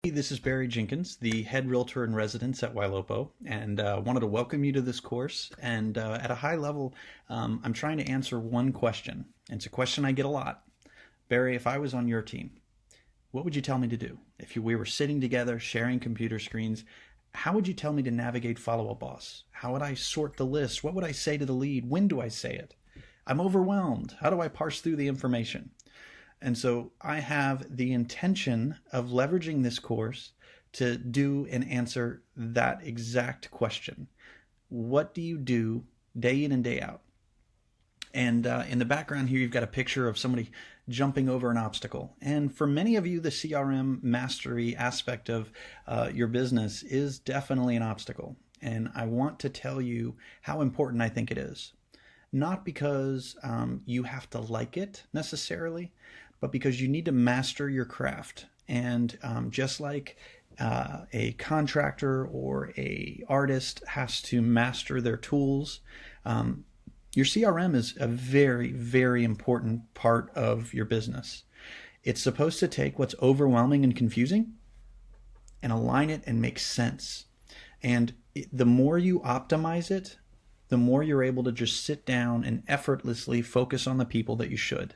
This is Barry Jenkins, the head realtor in residence at Wailopo, and wanted to welcome you to this course. And at a high level, I'm trying to answer one question. It's a question I get a lot. Barry, if I was on your team, what would you tell me to do? If we were sitting together, sharing computer screens, how would you tell me to navigate follow-up boss? How would I sort the list? What would I say to the lead? When do I say it? I'm overwhelmed. How do I parse through the information? And so I have the intention of leveraging this course to do and answer that exact question. What do you do day in and day out? And in the background here, you've got a picture of somebody jumping over an obstacle. And for many of you, the CRM mastery aspect of your business is definitely an obstacle. And I want to tell you how important I think it is. Not because you have to like it necessarily, but because you need to master your craft. And just like a contractor or a artist has to master their tools, your CRM is a very, very important part of your business. It's supposed to take what's overwhelming and confusing and align it and make sense. And the more you optimize it, the more you're able to just sit down and effortlessly focus on the people that you should.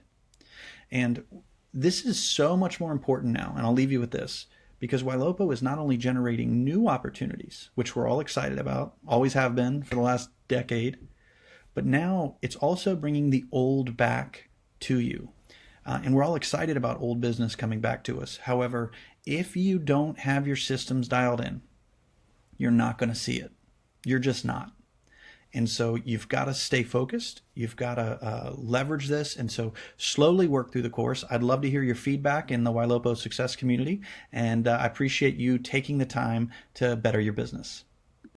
And this is so much more important now, and I'll leave you with this, because Wailopo is not only generating new opportunities, which we're all excited about, always have been for the last decade, but now it's also bringing the old back to you. And we're all excited about old business coming back to us. However, if you don't have your systems dialed in, you're not going to see it. You're just not. And so you've got to stay focused. You've got to leverage this. And so slowly work through the course. I'd love to hear your feedback in the Wailopo success community. And I appreciate you taking the time to better your business.